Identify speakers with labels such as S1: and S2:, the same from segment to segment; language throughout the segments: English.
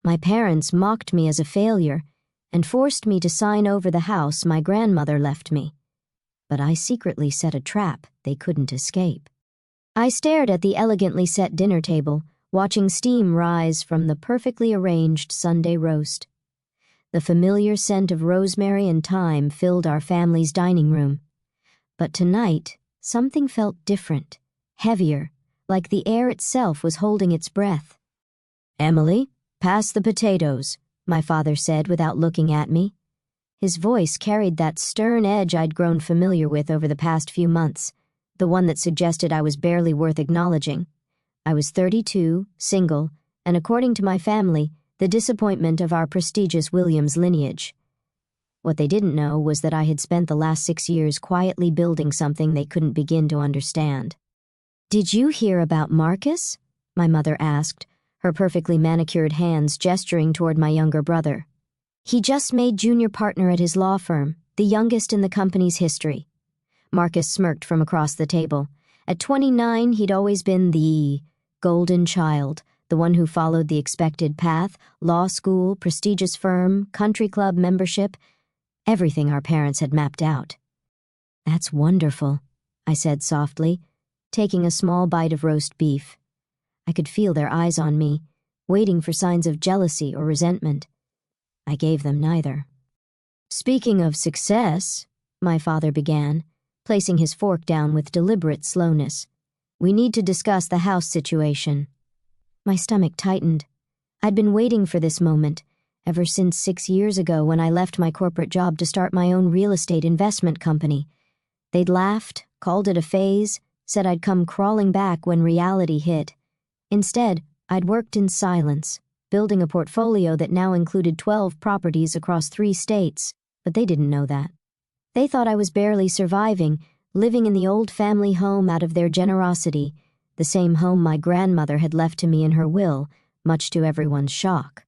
S1: My parents mocked me as a failure and forced me to sign over the house my grandmother left me. But I secretly set a trap they couldn't escape. I stared at the elegantly set dinner table, watching steam rise from the perfectly arranged Sunday roast. The familiar scent of rosemary and thyme filled our family's dining room. But tonight, something felt different, heavier, like the air itself was holding its breath. "Emily, pass the potatoes," my father said without looking at me. His voice carried that stern edge I'd grown familiar with over the past few months, the one that suggested I was barely worth acknowledging. I was 32, single, and according to my family, the disappointment of our prestigious Williams lineage. What they didn't know was that I had spent the last 6 years quietly building something they couldn't begin to understand. "Did you hear about Marcus?" my mother asked, her perfectly manicured hands gesturing toward my younger brother. "He just made junior partner at his law firm, the youngest in the company's history." Marcus smirked from across the table. At 29, he'd always been the golden child, the one who followed the expected path: law school, prestigious firm, country club membership, everything our parents had mapped out. "That's wonderful," I said softly, taking a small bite of roast beef. I could feel their eyes on me, waiting for signs of jealousy or resentment. I gave them neither. "Speaking of success," my father began, placing his fork down with deliberate slowness, "we need to discuss the house situation." My stomach tightened. I'd been waiting for this moment, ever since 6 years ago when I left my corporate job to start my own real estate investment company. They'd laughed, called it a phase, said I'd come crawling back when reality hit. Instead, I'd worked in silence, building a portfolio that now included 12 properties across 3 states, but they didn't know that. They thought I was barely surviving, living in the old family home out of their generosity, the same home my grandmother had left to me in her will, much to everyone's shock.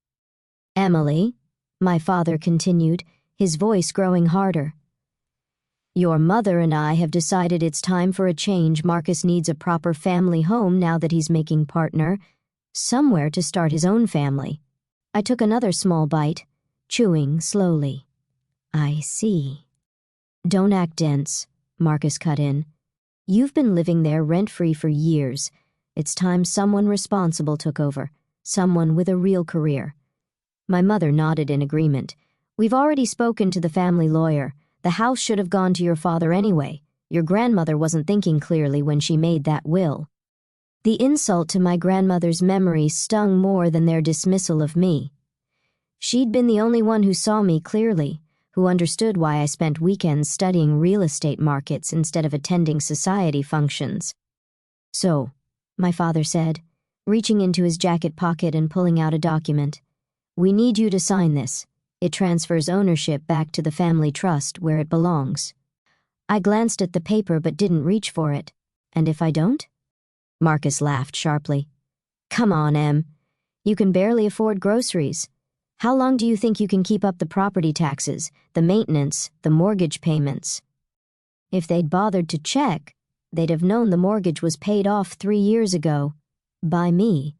S1: "Emily," my father continued, his voice growing harder, "your mother and I have decided it's time for a change. Marcus needs a proper family home now that he's making partner, somewhere to start his own family." I took another small bite, chewing slowly. "I see." "Don't act dense," Marcus cut in. "You've been living there rent-free for years. It's time someone responsible took over, someone with a real career." My mother nodded in agreement. "We've already spoken to the family lawyer. The house should have gone to your father anyway. Your grandmother wasn't thinking clearly when she made that will." The insult to my grandmother's memory stung more than their dismissal of me. She'd been the only one who saw me clearly, who understood why I spent weekends studying real estate markets instead of attending society functions. "So," my father said, reaching into his jacket pocket and pulling out a document, "we need you to sign this. It transfers ownership back to the family trust where it belongs." I glanced at the paper but didn't reach for it. "And if I don't?" Marcus laughed sharply. "Come on, Em. You can barely afford groceries. How long do you think you can keep up the property taxes, the maintenance, the mortgage payments?" If they'd bothered to check, they'd have known the mortgage was paid off 3 years ago. By me.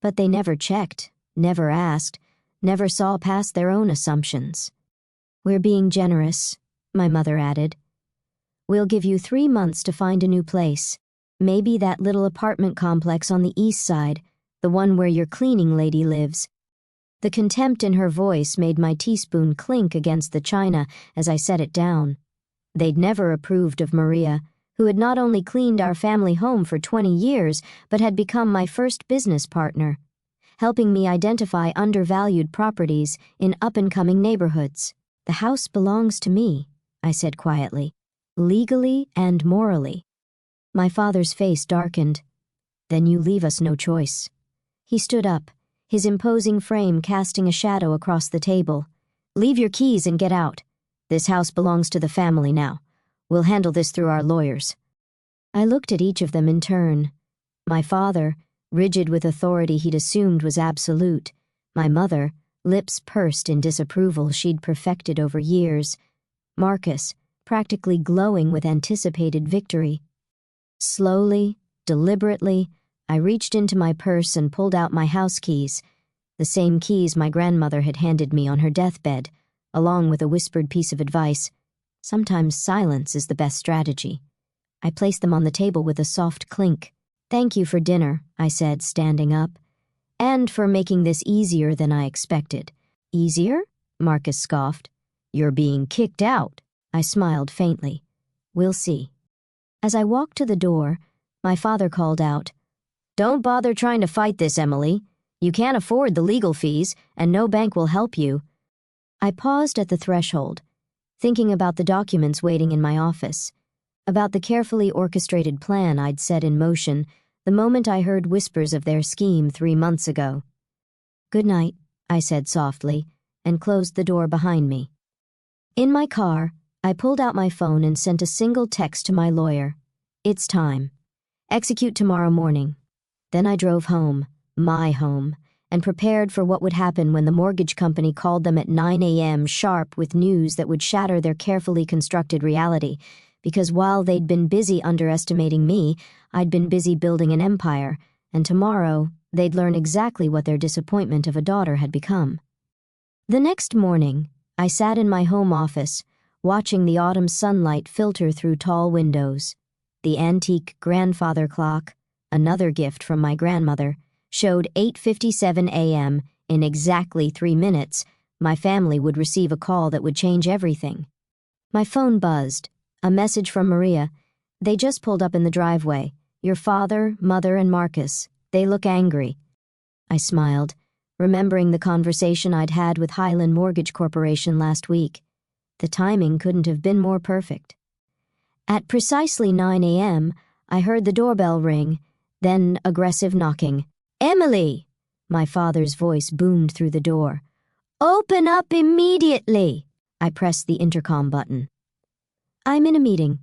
S1: But they never checked, never asked, never saw past their own assumptions. "We're being generous," my mother added. "We'll give you 3 months to find a new place. Maybe that little apartment complex on the east side, the one where your cleaning lady lives." The contempt in her voice made my teaspoon clink against the china as I set it down. They'd never approved of Maria, who had not only cleaned our family home for 20 years, but had become my first business partner, helping me identify undervalued properties in up-and-coming neighborhoods. "The house belongs to me," I said quietly, "legally and morally." My father's face darkened. "Then you leave us no choice." He stood up, his imposing frame casting a shadow across the table. "Leave your keys and get out. This house belongs to the family now. We'll handle this through our lawyers." I looked at each of them in turn. My father, rigid with authority he'd assumed was absolute. My mother, lips pursed in disapproval she'd perfected over years. Marcus, practically glowing with anticipated victory. Slowly, deliberately, I reached into my purse and pulled out my house keys. the same keys my grandmother had handed me on her deathbed, along with a whispered piece of advice. Sometimes silence is the best strategy. I placed them on the table with a soft clink. "Thank you for dinner," I said, standing up. "And for making this easier than I expected." "Easier?" Marcus scoffed. "You're being kicked out." I smiled faintly. "We'll see." As I walked to the door, my father called out, "Don't bother trying to fight this, Emily. You can't afford the legal fees, and no bank will help you." I paused at the threshold, thinking about the documents waiting in my office, about the carefully orchestrated plan I'd set in motion the moment I heard whispers of their scheme 3 months ago. "Good night," I said softly, and closed the door behind me. In my car, I pulled out my phone and sent a single text to my lawyer. "It's time. Execute tomorrow morning." Then I drove home, my home, and prepared for what would happen when the mortgage company called them at 9 a.m. sharp with news that would shatter their carefully constructed reality, because while they'd been busy underestimating me, I'd been busy building an empire, and tomorrow they'd learn exactly what their disappointment of a daughter had become. The next morning, I sat in my home office, watching the autumn sunlight filter through tall windows. The antique grandfather clock, another gift from my grandmother, showed 8:57 a.m. In exactly 3 minutes, my family would receive a call that would change everything. My phone buzzed. A message from Maria. "They just pulled up in the driveway. Your father, mother, and Marcus. They look angry." I smiled, remembering the conversation I'd had with Highland Mortgage Corporation last week. The timing couldn't have been more perfect. At precisely 9 a.m., I heard the doorbell ring, then aggressive knocking. "Emily!" My father's voice boomed through the door. "Open up immediately!" I pressed the intercom button. "I'm in a meeting.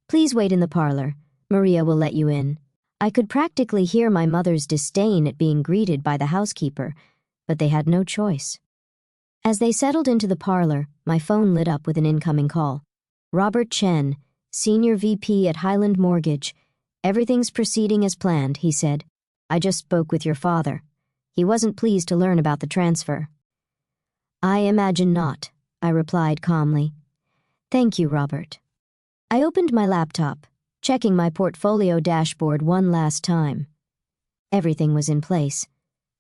S1: Please wait in the parlor. Maria will let you in." I could practically hear my mother's disdain at being greeted by the housekeeper, but they had no choice. As they settled into the parlor, my phone lit up with an incoming call. "Robert Chen, Senior VP at Highland Mortgage. Everything's proceeding as planned," he said. "I just spoke with your father. He wasn't pleased to learn about the transfer." "I imagine not," I replied calmly. "Thank you, Robert." I opened my laptop, checking my portfolio dashboard one last time. Everything was in place.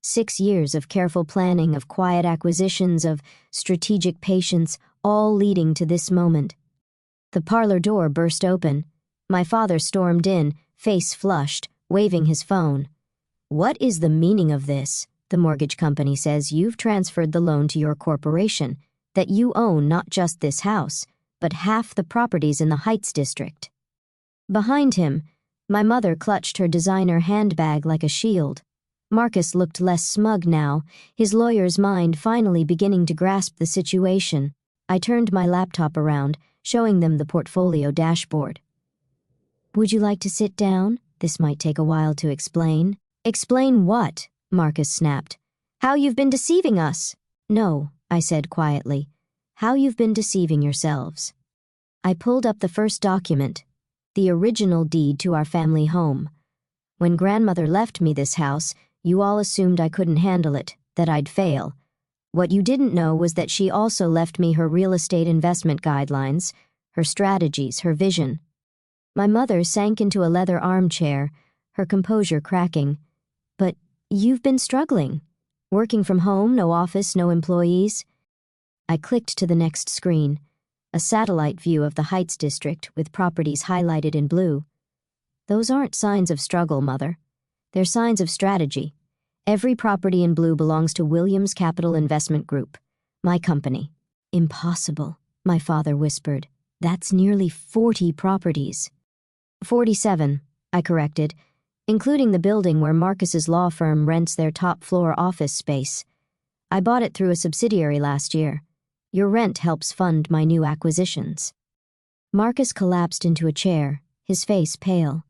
S1: 6 years of careful planning, of quiet acquisitions, of strategic patience, all leading to this moment. The parlor door burst open. My father stormed in, face flushed, waving his phone. "What is the meaning of this? The mortgage company says you've transferred the loan to your corporation, that you own not just this house, but half the properties in the Heights district." Behind him, my mother clutched her designer handbag like a shield. Marcus looked less smug now, his lawyer's mind finally beginning to grasp the situation. I turned my laptop around, showing them the portfolio dashboard. "Would you like to sit down? This might take a while to explain." "Explain what?" Marcus snapped. "How you've been deceiving us." "No," I said quietly. "How you've been deceiving yourselves." I pulled up the first document, the original deed to our family home. When grandmother left me this house, you all assumed I couldn't handle it, that I'd fail. What you didn't know was that she also left me her real estate investment guidelines, her strategies, her vision. My mother sank into a leather armchair, her composure cracking. "But you've been struggling. Working from home, no office, no employees." I clicked to the next screen, a satellite view of the Heights district with properties highlighted in blue. "Those aren't signs of struggle, Mother. They're signs of strategy. Every property in blue belongs to Williams Capital Investment Group, my company." "Impossible," my father whispered. "That's nearly 40 properties." 47, I corrected, including the building where Marcus's law firm rents their top-floor office space. I bought it through a subsidiary last year. Your rent helps fund my new acquisitions." Marcus collapsed into a chair, his face pale.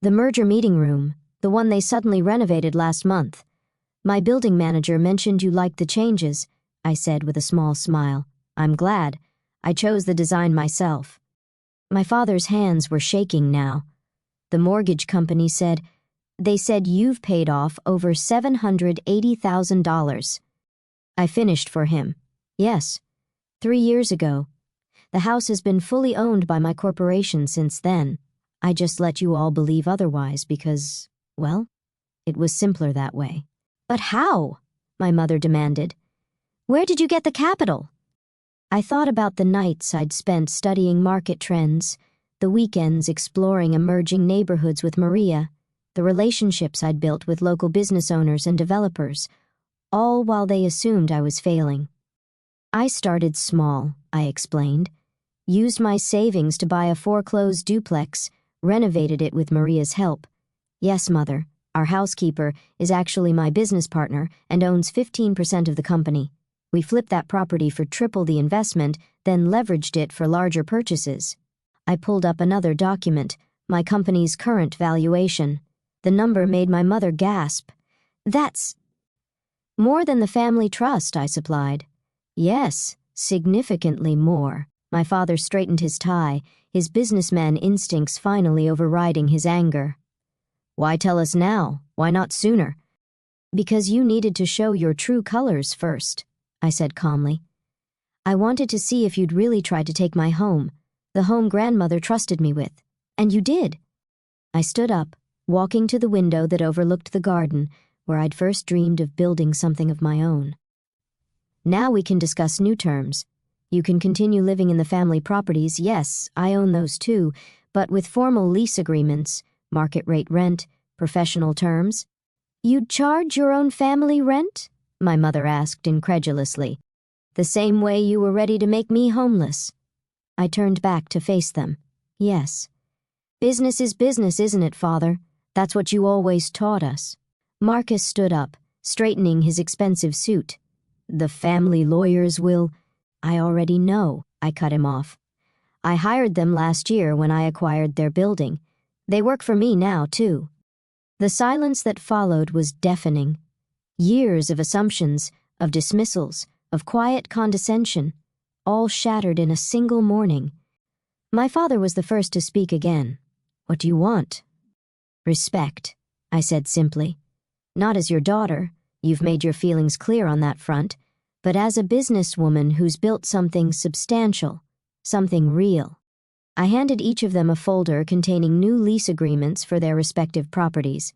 S1: "The merger meeting room, the one they suddenly renovated last month. My building manager mentioned you liked the changes," I said with a small smile. "I'm glad. I chose the design myself." My father's hands were shaking now. The mortgage company said, They said you've paid off over $780,000. I finished for him. Yes, 3 years ago. The house has been fully owned by my corporation since then. I just let you all believe otherwise because, well, it was simpler that way. But how? My mother demanded. Where did you get the capital? I thought about the nights I'd spent studying market trends, the weekends exploring emerging neighborhoods with Maria, the relationships I'd built with local business owners and developers, all while they assumed I was failing. I started small, I explained, used my savings to buy a foreclosed duplex, renovated it with Maria's help. Yes, Mother, our housekeeper is actually my business partner and owns 15% of the company. We flipped that property for triple the investment, then leveraged it for larger purchases. I pulled up another document, my company's current valuation. The number made my mother gasp. That's more than the family trust, I supplied. Yes, significantly more. My father straightened his tie, his businessman instincts finally overriding his anger. Why tell us now? Why not sooner? Because you needed to show your true colors first, I said calmly. I wanted to see if you'd really try to take my home, the home grandmother trusted me with. And you did. I stood up, walking to the window that overlooked the garden, where I'd first dreamed of building something of my own. Now we can discuss new terms. You can continue living in the family properties, yes, I own those too, but with formal lease agreements, market rate rent, professional terms. You'd charge your own family rent? My mother asked incredulously. The same way you were ready to make me homeless. I turned back to face them. Yes. Business is business, isn't it, Father? That's what you always taught us. Marcus stood up, straightening his expensive suit. The family lawyers will... I already know, I cut him off. I hired them last year when I acquired their building. They work for me now, too. The silence that followed was deafening. Years of assumptions, of dismissals, of quiet condescension, all shattered in a single morning. My father was the first to speak again. What do you want? Respect, I said simply. Not as your daughter, you've made your feelings clear on that front, but as a businesswoman who's built something substantial, something real. I handed each of them a folder containing new lease agreements for their respective properties.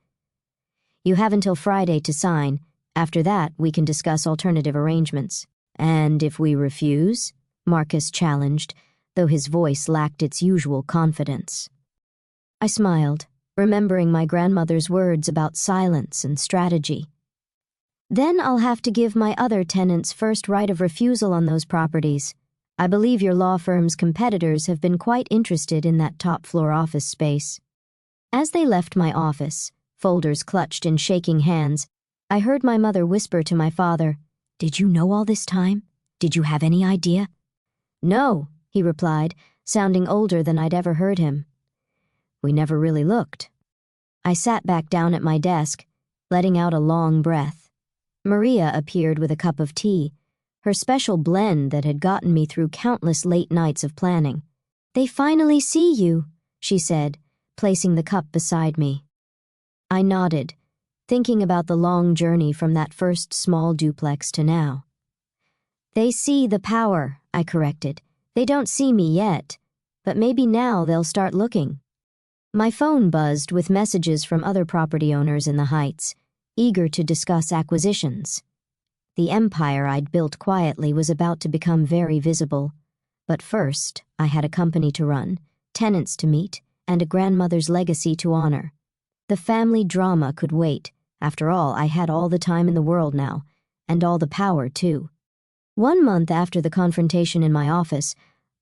S1: You have until Friday to sign. After that, we can discuss alternative arrangements. And if we refuse? Marcus challenged, though his voice lacked its usual confidence. I smiled, remembering my grandmother's words about silence and strategy. Then I'll have to give my other tenants first right of refusal on those properties. I believe your law firm's competitors have been quite interested in that top-floor office space. As they left my office, folders clutched in shaking hands, I heard my mother whisper to my father, "Did you know all this time? Did you have any idea?" "No," he replied, sounding older than I'd ever heard him. "We never really looked." I sat back down at my desk, letting out a long breath. Maria appeared with a cup of tea, her special blend that had gotten me through countless late nights of planning. "They finally see you," she said, placing the cup beside me. I nodded, thinking about the long journey from that first small duplex to now. "They see the power," I corrected. "They don't see me yet, but maybe now they'll start looking." My phone buzzed with messages from other property owners in the Heights, eager to discuss acquisitions. The empire I'd built quietly was about to become very visible. But first, I had a company to run, tenants to meet, and a grandmother's legacy to honor. The family drama could wait. After all, I had all the time in the world now, and all the power, too. 1 month after the confrontation in my office,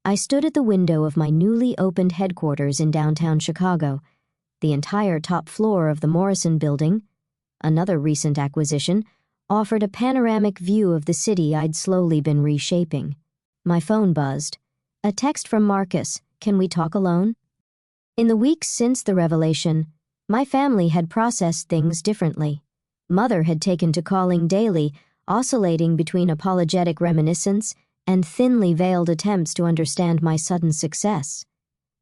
S1: I stood at the window of my newly opened headquarters in downtown Chicago. The entire top floor of the Morrison Building, another recent acquisition, offered a panoramic view of the city I'd slowly been reshaping. My phone buzzed. A text from Marcus, "Can we talk alone?" In the weeks since the revelation, my family had processed things differently. Mother had taken to calling daily, oscillating between apologetic reminiscence and thinly veiled attempts to understand my sudden success.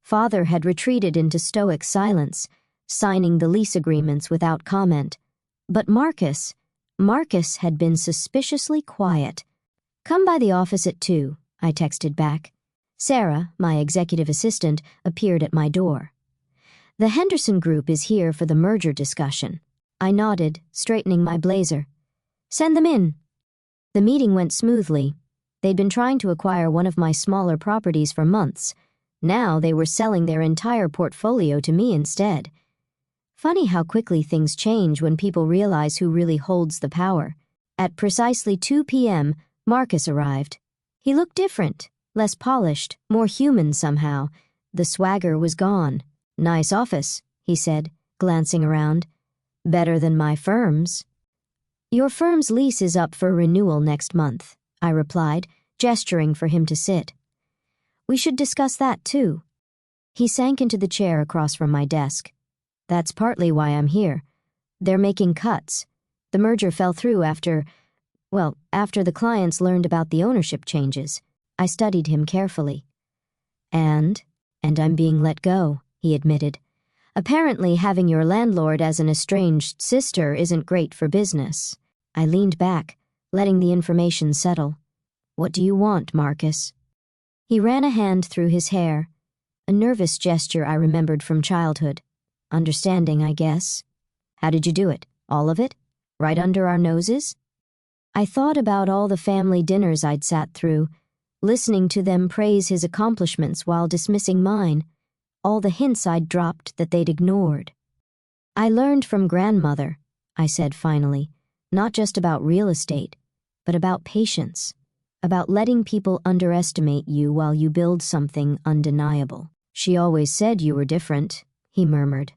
S1: Father had retreated into stoic silence, signing the lease agreements without comment. But Marcus had been suspiciously quiet. "Come by the office at 2, I texted back. Sarah, my executive assistant, appeared at my door. "The Henderson Group is here for the merger discussion." I nodded, straightening my blazer. "Send them in." The meeting went smoothly. They'd been trying to acquire one of my smaller properties for months. Now they were selling their entire portfolio to me instead. Funny how quickly things change when people realize who really holds the power. At precisely 2 p.m., Marcus arrived. He looked different, less polished, more human somehow. The swagger was gone. "Nice office," he said, glancing around. "Better than my firm's." "Your firm's lease is up for renewal next month," I replied, gesturing for him to sit. "We should discuss that too." He sank into the chair across from my desk. "That's partly why I'm here. They're making cuts. The merger fell through after the clients learned about the ownership changes." I studied him carefully. And I'm being let go," he admitted. "Apparently having your landlord as an estranged sister isn't great for business." I leaned back, letting the information settle. "What do you want, Marcus?" He ran a hand through his hair, a nervous gesture I remembered from childhood. "Understanding, I guess." "How did you do it? All of it? Right under our noses?" I thought about all the family dinners I'd sat through, listening to them praise his accomplishments while dismissing mine, all the hints I'd dropped that they'd ignored. "I learned from grandmother," I said finally, "not just about real estate, but about patience, about letting people underestimate you while you build something undeniable." "She always said you were different," he murmured.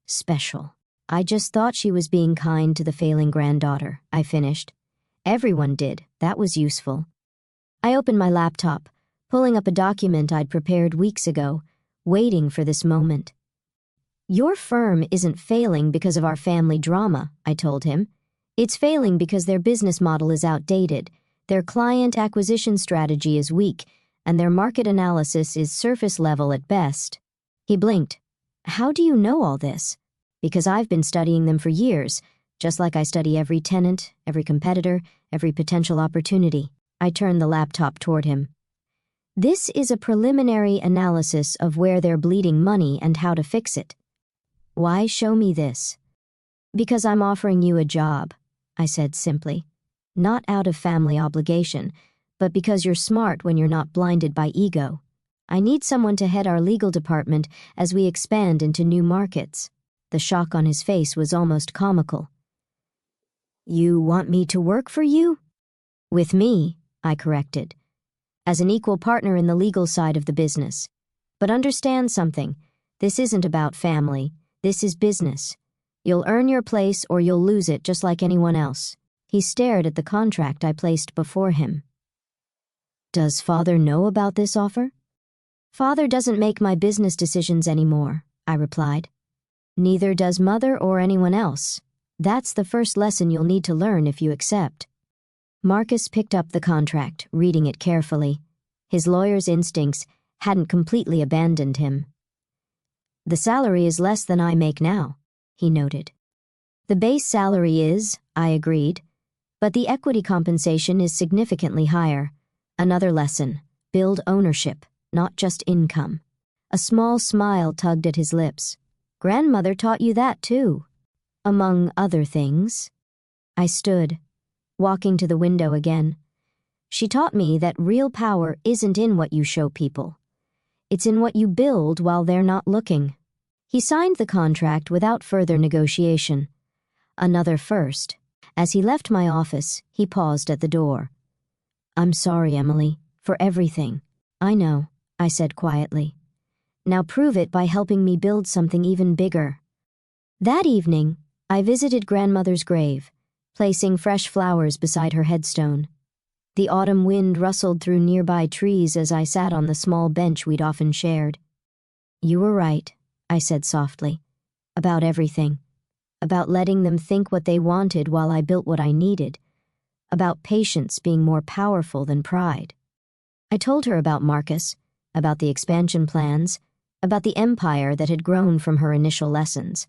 S1: "Special." "I just thought she was being kind to the failing granddaughter," I finished. "Everyone did. That was useful." I opened my laptop, pulling up a document I'd prepared weeks ago, waiting for this moment. "Your firm isn't failing because of our family drama," I told him. "It's failing because their business model is outdated, their client acquisition strategy is weak, and their market analysis is surface level at best." He blinked. "How do you know all this?" "Because I've been studying them for years, just like I study every tenant, every competitor, every potential opportunity." I turned the laptop toward him. "This is a preliminary analysis of where they're bleeding money and how to fix it." "Why show me this?" "Because I'm offering you a job," I said simply. "Not out of family obligation, but because you're smart when you're not blinded by ego. I need someone to head our legal department as we expand into new markets." The shock on his face was almost comical. "You want me to work for you?" "With me," I corrected, "as an equal partner in the legal side of the business. But understand something. This isn't about family. This is business. You'll earn your place or you'll lose it just like anyone else." He stared at the contract I placed before him. "Does Father know about this offer?" "Father doesn't make my business decisions anymore," I replied. "Neither does Mother or anyone else. That's the first lesson you'll need to learn if you accept." Marcus picked up the contract, reading it carefully. His lawyer's instincts hadn't completely abandoned him. "The salary is less than I make now," he noted. "The base salary is," I agreed, "but the equity compensation is significantly higher. Another lesson: build ownership, not just income." A small smile tugged at his lips. "Grandmother taught you that too." "Among other things." I stood, walking to the window again. "She taught me that real power isn't in what you show people. It's in what you build while they're not looking." He signed the contract without further negotiation. Another first. As he left my office, he paused at the door. "I'm sorry, Emily, for everything." "I know," I said quietly. "Now prove it by helping me build something even bigger." That evening, I visited grandmother's grave, placing fresh flowers beside her headstone. The autumn wind rustled through nearby trees as I sat on the small bench we'd often shared. "You were right," I said softly, "about everything. About letting them think what they wanted while I built what I needed. About patience being more powerful than pride." I told her about Marcus, about the expansion plans, about the empire that had grown from her initial lessons.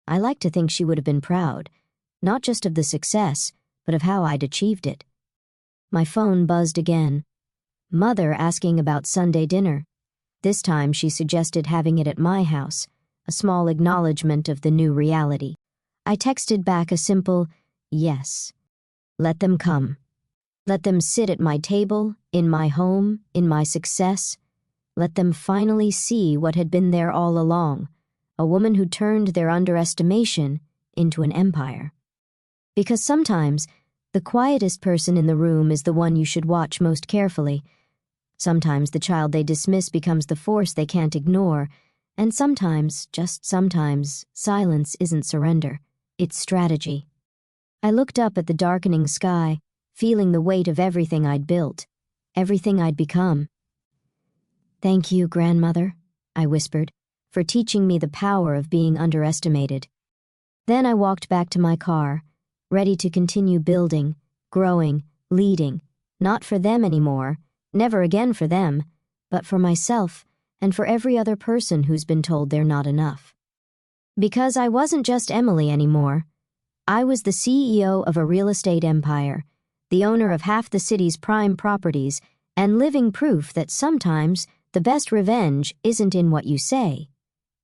S1: I like to think she would have been proud, not just of the success, but of how I'd achieved it. My phone buzzed again. Mother asking about Sunday dinner. This time she suggested having it at my house, a small acknowledgement of the new reality. I texted back a simple, yes. Let them come. Let them sit at my table, in my home, in my success. Let them finally see what had been there all along, a woman who turned their underestimation into an empire. Because sometimes, the quietest person in the room is the one you should watch most carefully. Sometimes the child they dismiss becomes the force they can't ignore, and sometimes, just sometimes, silence isn't surrender, it's strategy. I looked up at the darkening sky, feeling the weight of everything I'd built, everything I'd become. "Thank you, grandmother," I whispered, "for teaching me the power of being underestimated." Then I walked back to my car, ready to continue building, growing, leading, not for them anymore, never again for them, but for myself and for every other person who's been told they're not enough. Because I wasn't just Emily anymore. I was the CEO of a real estate empire, the owner of half the city's prime properties, and living proof that sometimes the best revenge isn't in what you say,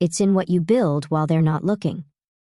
S1: it's in what you build while they're not looking.